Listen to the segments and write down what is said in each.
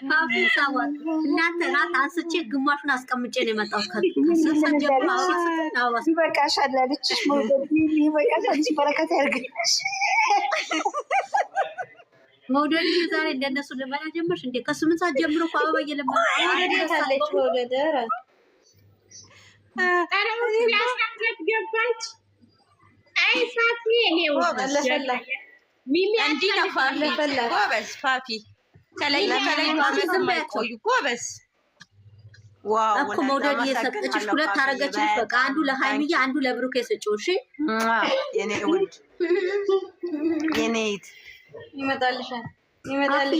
ፋፊ ሳዋት እናንተ ራት አንስቼ ግማሹን አስቀምጬ ነው የመጣሁት። ከስንት ጀምሮ አዋስ ይበቃሻል አለችሽ። መውደድ ይበቃሻል። በረከት ያርግልሽ። መውደድ ዛሬ እንደነሱ ልመና ጀመርሽ እንዴ? ከ8 ሰዓት ጀምሮ እኮ አበባ እየለመነ መውደድ ታለች። መውደድ ገባች። አይ ፋፊ ነው አለፈላ እንዲህ ነው ፋፊ ጎበዝ። ፋፊ ከላይ ማይቆዩ ጎበዝ። ዋው እኮ መውደድ እየሰጠችሽ ሁለት አረገችሽ። በቃ አንዱ ለሃይሚዬ አንዱ ለብሩክ የሰጪው። እሺ የኔ ውድ የኔት ይመጣልሻል።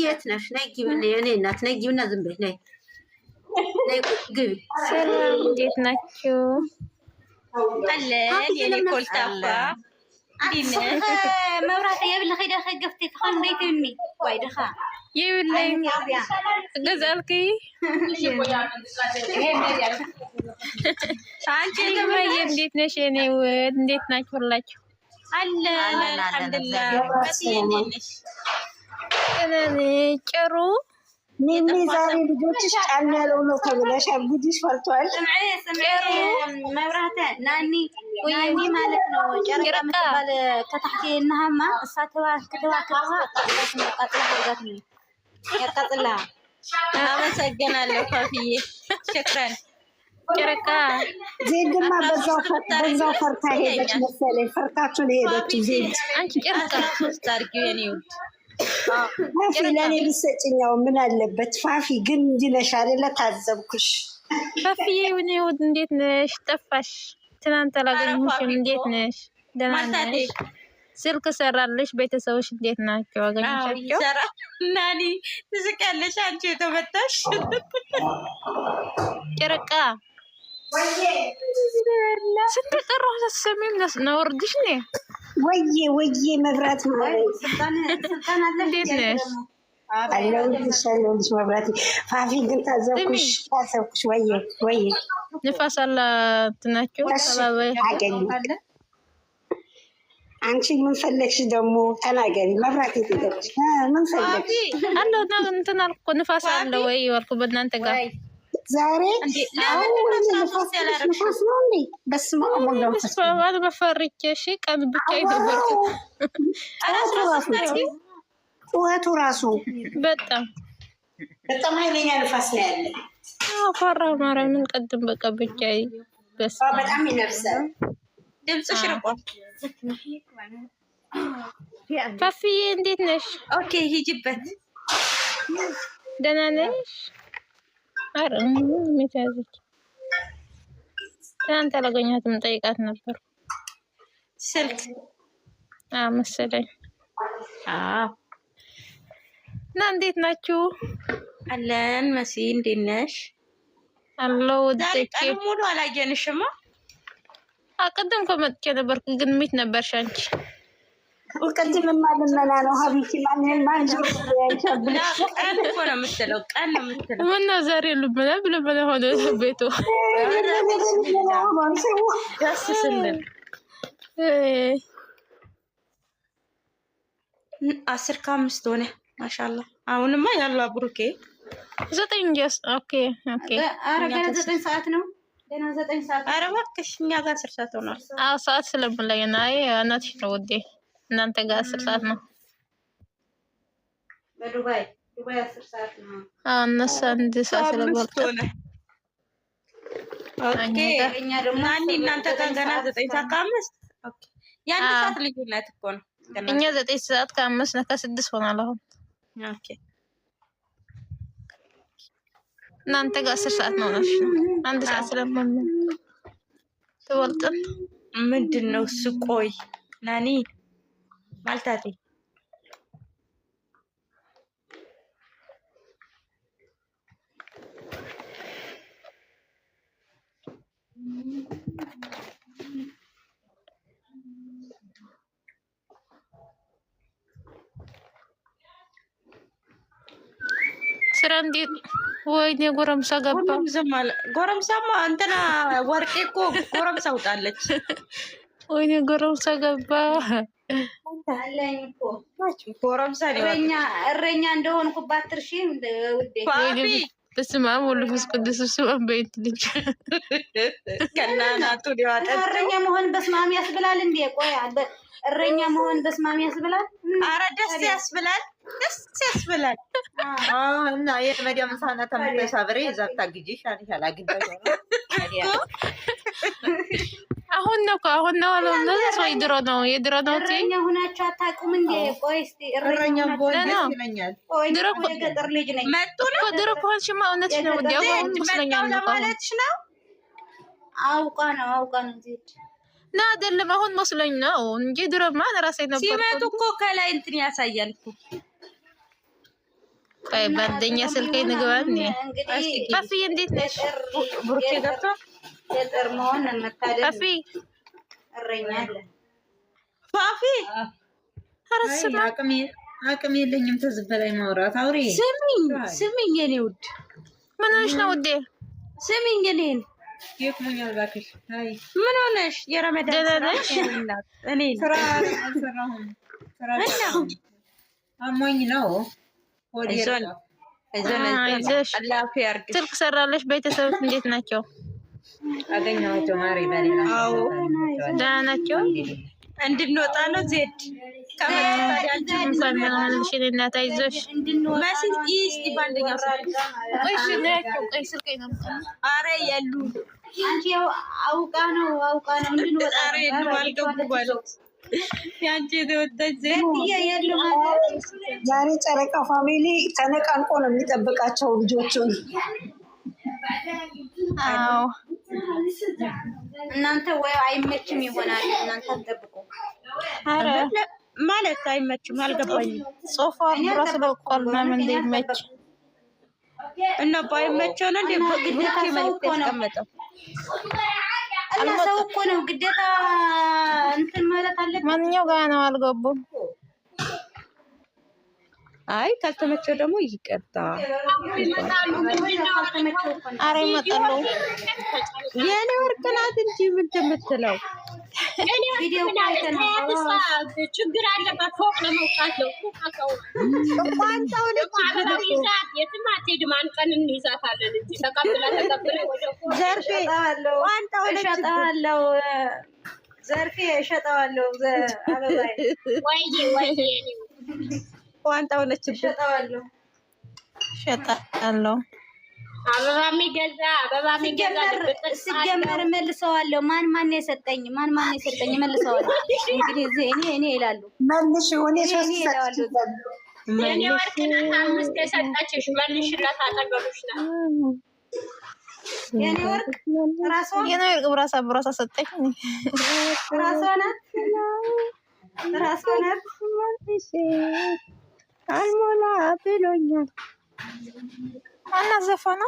የት ነሽ? ነይ ግቢ። የኔ እናት ነይ ግቢና ዝም በይ። ነይ ግቢ። ሰላም እንዴት ናችሁ? አለን የኔ ኮልታፋ መብራት የብል ኸይዳ ኸገፍቲ ተኸን እንደይትኒ ወይ ድኻ ይብለኝ ገዛልኪ አንቺ ለማየ እንዴት ነሽ? የኔ ውድ እንዴት ናችሁ ሁላችሁ? አለን አልሐምዱሊላህ። በሲነሽ እኔ ጭሩ ሚሚ ዛሬ ልጆችሽ ጫን ያለው ነው ተብለሻል። ጉድሽ ፈርቷል። መብራት ናኒ ማለት ነው። ጨረቃ የምትባል ከታሕቲ እናሃማ እሳ ክትባ ያቃጥላ። አመሰግናለሁ ፋፊዬ ሸክራን። ጨረቃ ዜድማ በዛው ፈርታ ሄደች መሰለኝ። ፈርታችሁ ነው ሄደችው ዜድ። አንቺ ጨረቃ ታርጊው የኔ ውድ ፋፊ ለእኔ ብትሰጭኛው ምን አለበት? ፋፊ ግን እንዲህ ነሽ አይደለ? ታዘብኩሽ። ፋፊዬ የኔ ውድ እንዴት ነሽ? ጠፋሽ። ትናንት አላገኘሁሽም። እንዴት ነሽ? ደህና ነሽ? ስልክ ሰራልሽ? ቤተሰቦች እንዴት ናቸው? አገኘሻቸው? ሰራ ናኒ ትስቂያለሽ አንቺ የተመታሽ ጨረቃ ስንት ጠራሁ አትሰሚም? ነውርድሽ ነ ወዬ መብራት እንዴት ነሽ? አለሁልሽ መብራት። ፋፊ ግን ታዘብኩሽ። ወዬ ንፋስ አላትናቸው ተባባይ አገኝ። አንቺ ምን ፈለግሽ ደግሞ ተናገሪ። መብራት የትገች ምን ፈለግሽ? አለው እንትን አልኩ ንፋስ አለ ወይ አልኩ በእናንተ ጋር ዛሬ ንፋስ ነው እንዴ? በስመ አብ ወወልድ በፈርቼሽ ቀን ብቻ ይነበርኩ ጩኸቱ ራሱ በጣም ኃይለኛ ንፋስ ነው ያለ። ፈራሁ ማርያምን። ቀድም በቃ ብቻ በጣም ይነፍሳል። ድምፅሽ ርቋል። ፋፊዬ እንዴት ነሽ? ኦኬ ሂጂበት። ደህና ነሽ? አረ ምታዝች ትናንት አላገኘኋትም። ጠይቃት ነበር ስልክ መሰለኝ። እና እንዴት ናችሁ? አለን መሲ እንዴት ነሽ? አለው ዛሬ ቀን ሙሉ አላየንሽማ። ቅድም ከመጥቼ ነበርኩ ግን ምት ነበርሽ አንቺ። ቅድምማ ልመና ነው ሀቢቲ ማን ቀን እኮ ነው የምትለው። ቀን ነው የምትለው። ምነው ዛሬ ልመና ሆነ ቤቱ ደስ ስንል 10 ከ5 ሆነ። ማሻአላ አሁንማ ያለው ብሩኬ 9 ጀስ ኦኬ። አረ ገና 9 ሰዓት ነው። ገና 9 ሰዓት። አረ እባክሽ እኛ ጋር 10 ሰዓት ሆኗል። ሰዓት ስለምለየና እናትሽ ነው ወዴ እናንተ ጋር 10 ሰዓት ነው። በዱባይ 10 ሰዓት ነው። እነሱ 1 ሰዓት ስለበልጥ ኦኬ። እኛ ደግሞ እናንተ ጋር ገና 9 ሰዓት ከ5 ኦኬ። ያን ሰዓት ልዩነት እኮ ነው። እኛ 9 ሰዓት ከ5 ነው ከ6 ሆኗል አሁን። ኦኬ እናንተ ጋር 10 ሰዓት ነው ነሽ። 1 ሰዓት ስለምን ተወልጠን ምንድነው እሱ? ቆይ ናኒ ማልታቴ ስራ እንዴት? ወይኔ ጎረምሳ ገባ። ጎረምሳማ እንትና ወርቄ እኮ ጎረምሳ ውጣለች። ወይኔ ጎረምሳ ገባ። አለኝ እኮ ጎረምሳ እረኛ እንደሆንኩባት ትርሺ ውዴ ፋፊ በስመ አብ ወወልድ ወመንፈስ ቅዱስ ስብሐ በይት ልጅ ከናናቱ ሊዋጠ እረኛ መሆን በስማም ያስብላል እንዴ? ቆይ እረኛ መሆን በስማም ያስብላል። አረ ደስ ያስብላል፣ ደስ ያስብላል። እና የመዲያም ሳና ተመሳብሬ ዛታ ግጂሽ አልሻላ ግንታ አሁን ነው ወይ ድሮ ነው የድሮ ነው እረኛ ሆናችሁ አታውቁም እንዴ? ቆይ እስቲ እረኛ ይለኛል። ድሮ እኮ ገጠር ልጅ ነኝ መጡ ነው ድሮ እኮ አንቺማ እውነትሽ ነው። ወዲያው መስለኛል ማለትሽ ነው። አውቃ ነው ዜድ ና አይደለም አሁን መስለኝ ነው እንጂ ድሮማ ራሴ ነበር። ሲመጡ እኮ ከላይ እንትን ያሳያል እኮ። ቆይ በአንደኛ ስልኬ ንግባኝ። ፋፊ እንዴት ነሽ? ቡርኬ ገብቶ ገጠር መሆን መታደል ፋፊ እረኛ አለ ፋፊ አረስማ አቅም የለኝም ተዝ በላይ ማውራት አውሪ። ስሚኝ የኔ ውድ ምን ሆነሽ ነው ውዴ? ስሚኝ እኔን ይክሙኛል እባክሽ። አይ ምን ሆነሽ? የረመዳን ነሽ? እኔ ስራ አልሰራሁም። ስራ አሞኝ ነው። አይዞን አይዞሽ። አላፊ ያርግ። ስልክ ሰራለሽ? ቤተሰብ እንዴት ናቸው? አገኘኋቸው ማሪ በሌላ ደህና ናቸው? እንድንወጣ ነው ዜድ እንኳን ምናምንሽ እናት አይዞሽ። መሲል እስቲ ባንደኛው ስልክ ቆይ እሺ ናቸው። ቆይ ስልክ ነው። አረ የሉ አንቺ አውቃ ነው እንድንወጣ አረ የሉ አልገቡ ማለት ያንቺ ተወጣች ዜድ የሉ ዛሬ ጨረቃ ፋሚሊ ተነቃንቆ ነው የሚጠብቃቸው ልጆቹን። አዎ እናንተ ወይ አይመችም ይሆናል። እናንተ አትጠብቁ። አረ ማለት አይመችም። አልገባኝም። ሶፋ ብራ ስለቆል ምናምን እንደሚመች እና ባይመቸው ነው እንደ ግዴታ መልክ ተቀመጠው እና ሰው እኮ ነው ግዴታ እንትን ማለት አለበት። ማንኛው ጋር ነው አልገቡም። አይ ካልተመቸው ደግሞ ይቀርታ። አረ ይመጣሉ። የኔ ወርቅ ናት እንጂ ምን ትምትለው ቪዲዮ ችግር አለባት። ፎቅ ለመውጣት ነው ቋንጣው የትም አትሄድም። አንድ ቀን እንይዛታለን እንጂ ተቀብላ ወደ ዘርፌ ቋንጣው እሸጠዋለሁ፣ ዘርፌ እሸጠዋለሁ። አበባዬ ወይ ቋንጣው ነች እሸጠዋለሁ። አበባ የሚገዛ ሲጀመር መልሰዋለሁ። ማን የሰጠኝ መልሰዋለሁ። እንግዲህ እኔ ይላሉ መልሽ ሆኔ ሶስት ይላሉ። የኔ ወርቅ ናት 5 የሰጠችሽ መልሽላት። አጠገቡሽ ናት የኔ ወርቅ ራሷ ሰጠኝ። ራሷ ናት አልሞላ ብሎኛል። እና ዘፈና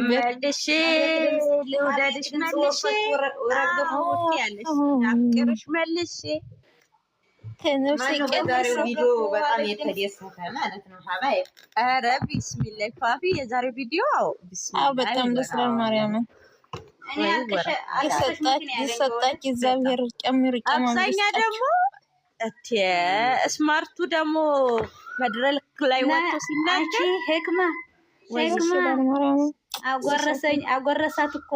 መልሼ ልውደድሽ መልሼ ረግፎት ያለሽ አፍቅርሽ መልሼ የዛሬው ቪዲዮ በጣም የተደሰተ ማለት ነው። ሀባይ ኧረ ቢስሚላይ ፋፊ የዛሬው ቪዲዮ ቢስሚላይ በጣም ደስ ይላል። ማርያምን ይሰጣች እግዚአብሔር ጨምር አብዛኛ ደግሞ ስማርቱ ደግሞ መድረክ ላይ ወጥቶ ሲናገር ህክማ አጎረሳት እኮ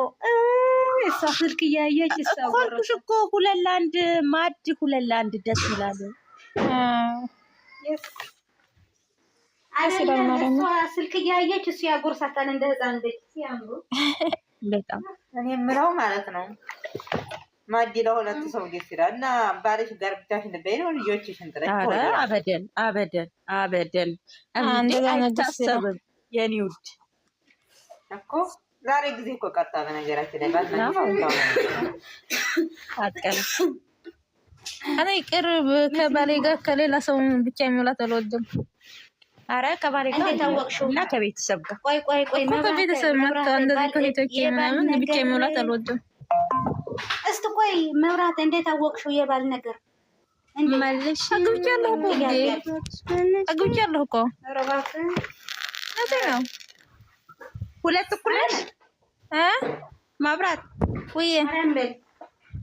እሷ ስልክ እያየች እሷ አጎረሳት እኮ 2 ለ1 ማድ 2 ለ1 ደስ ይላል። እሷ ስልክ እያየች እሱ ያጎርሳታል እንደ ህፃን ልጅ ሲያምሩ በጣም እኔ የምለው ማለት ነው ማዲ ለሁለት ሰው ደስ ይላል። እና ባልሽ ጋር ብቻሽን ልበይ ነው ልጆችሽን ጥለሽ? አበደን አይታሰብም የኔ ውድ እኮ ዛሬ ጊዜ እኮ ቀርታ በነገራችን ላይ እኔ ቅርብ ከባሌ ጋር ከሌላ ሰው ብቻ የሚውላት አልወድም። አረ ከባሌ ጋር ታወቅሽው እና ከቤተሰብ ጋር ቆይ ከቤተሰብ መጣ እንደዚህ ከሄቶች ምናምን ብቻ የሚውላት አልወድም። እስቲ ቆይ መብራት እንዴት አወቅሽው? የባል ነገር መልሽ አግብቻለሁ እኮ ረባት ነው። ሁለት እኩል መብራት ወይ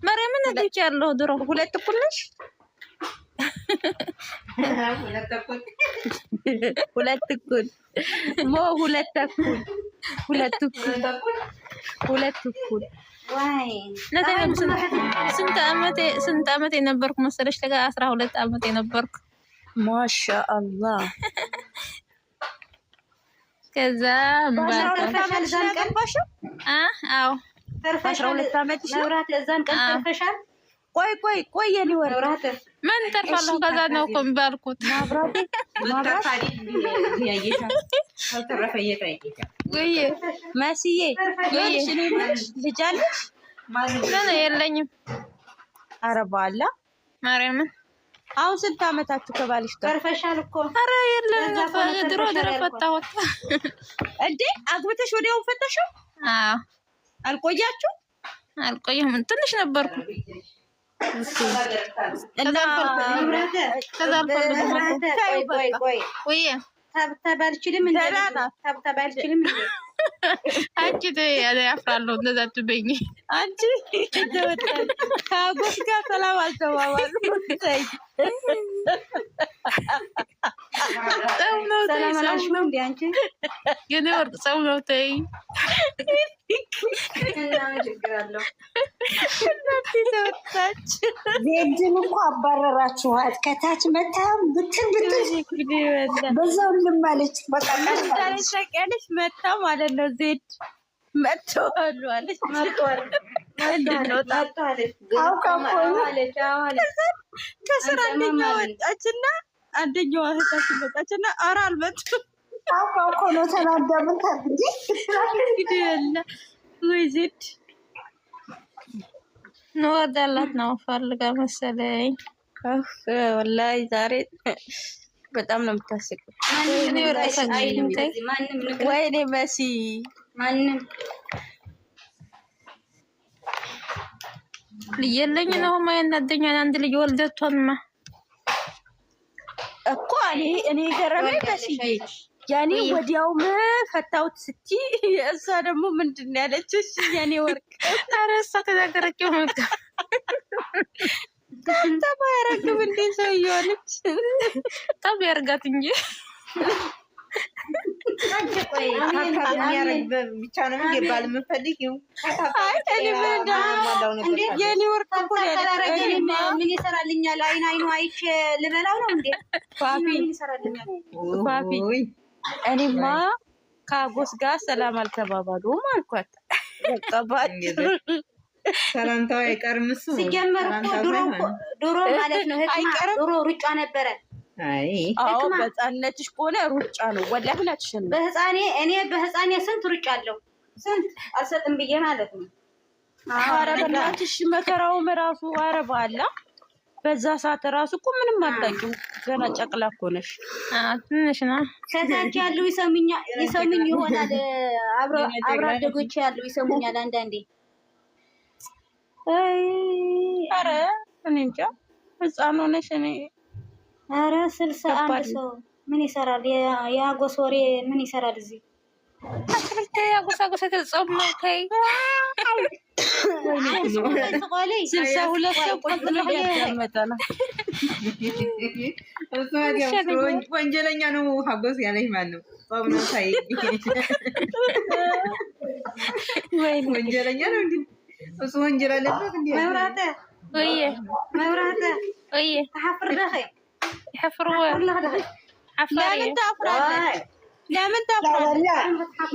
ማርያምን አጥቼ ያለው ድሮ ሁለት እኩል ነሽ? ሁለት እኩል ሞ ሁለት እኩል ዋይ ስንት ዓመት የነበርኩ መሰለሽ? ለጋ 12 ዓመት የነበርኩ ማሻአላህ። ከዛ አዎ 12 ዓመት መብራት እዛን ቀን ተርፈሻል? ቆይ የኔ ወር ምን ተርፋለሁ? ከዛ ነው እኮ ባልኩት ወይ መስዬ ልጅ አለሽ? ምን የለኝም። ኧረ በኋላ ማርያምን አሁን ስንት ዓመታችሁ ከባልሽ ጋር? ተርፈሻል እኮ። ኧረ የለም ድሮ ፈታሁት። እንዴ አግብተሽ ወዲያው ፈታሽው? አዎ አልቆያችሁ? አልቆየም፣ ትንሽ ነበርኩ። እና ቆይ ታብታብ አልችልም እንዴ? ታብታብ አልችልም እንዴ? አንቺ ያፍራለሁ እንደዛ አትበይኝ። አንቺ ከአጎት ጋር ሰላም አልተባባሉ። ሰላም አላልሽም እንዴ አንቺ? የኔ ወርቅ ሰው ነው። ተይ ዜድን እኮ አባረራችኋት። ከታች መታ ብትን በዛው ልማለች። በቃ ታውቂያለሽ፣ መታ ማለት ነው። ዜድ መጥተዋል አለች። ከስራ አንደኛዋ ወጣችና አንደኛዋ እህታችን መጣችና ኧረ አልመጡም። አውቃው እኮ ነው ተናዳ ምን ታድርጊ እንግዲህ ያለ ወይ ዜድ እንወዳላት ነው ፈልጋ መሰለኝ። ወላሂ ዛሬ በጣም ነው የምታስቀው። ወይኔ መሲ ማንም ልየለኝ ነው ማያናደኛል። አንድ ልጅ ወልደቷንማ እኮ እኔ ገረመኝ መሲ ያኔ ወዲያውም ፈታውት ስቲ እሷ ደግሞ ምንድን ነው ያለችው? ያኔ ወርቅ ኧረ እሷ ተናገረችው ማለት ተባረክም እንዴ ሰውዬው አለች። ታብ ያርጋት እንጂ ብቻ ነው እንዴ ባል የምፈልጊው? የኔ ወርቅ እኮ ምን ይሰራልኛል? አይኑ አይቼ ልበላው ነው እንዴ? ፋፊ እኔማ ከአጎስ ጋር ሰላም አልተባባሉም አልኳት። ሰላምታው አይቀርም። እሱ ሲጀመር እኮ ድሮ ማለት ነው አይቀርም። ድሮ ሩጫ ነበረ። አዎ በህፃንነትሽ ከሆነ ሩጫ ነው። ወላሂ ብላችሽ ነው። በህፃኔ ስንት ሩጫ አለው። ስንት አልሰጥም ብዬ ማለት ነው። ኧረ በእናትሽ መከራውም እራሱ ኧረ በኋላ በዛ ሰዓት እራሱ እኮ ምንም አታውቂም። ገና ጨቅላ እኮ ነሽ። ትንሽ ነው። ከታች ያለው ይሰሙኝ ይሆናል። አብሮ አደጎች ያለው ይሰሙኛል አንዳንዴ። ኧረ እኔ እንጃ ህፃን ሆነሽ እኔ ኧረ 61 ሰው ምን ይሰራል? የአጎስ ወሬ ምን ይሰራል እዚህ? አትልቴ አጎሳ ተጾም ነው። ተይ 62 ሰው ቆጥሎ ያመጣ ነው። ወንጀለኛ ነው አጎስ ያለኝ ማለት ነው። ጾም ነው። ታይ ወንጀለኛ ነው እንዴ? እሱ ወንጀል አለበት እንዴ? መብራተ ተሐፍር ደኸ يحفروا ለምን ታፍራለህ?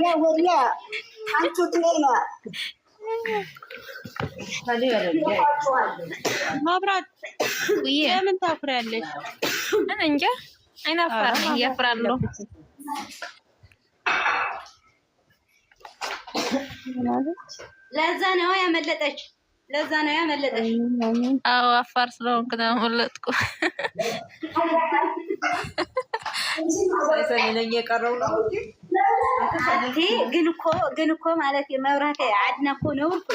ያ ወላ አንቺ ትለና ማብራት ለምን ታፍራለሽ? እኔ እንጃ አይናፋር ያፍራለሁ። ለዛ ነው ያመለጠች። አዎ አፋር ስለሆንክ ነው ያመለጥኩ። ሳይሰሚነኝ የቀረው ነው ግን እኮ ማለት የመብራት አድና እኮ ነው እኮ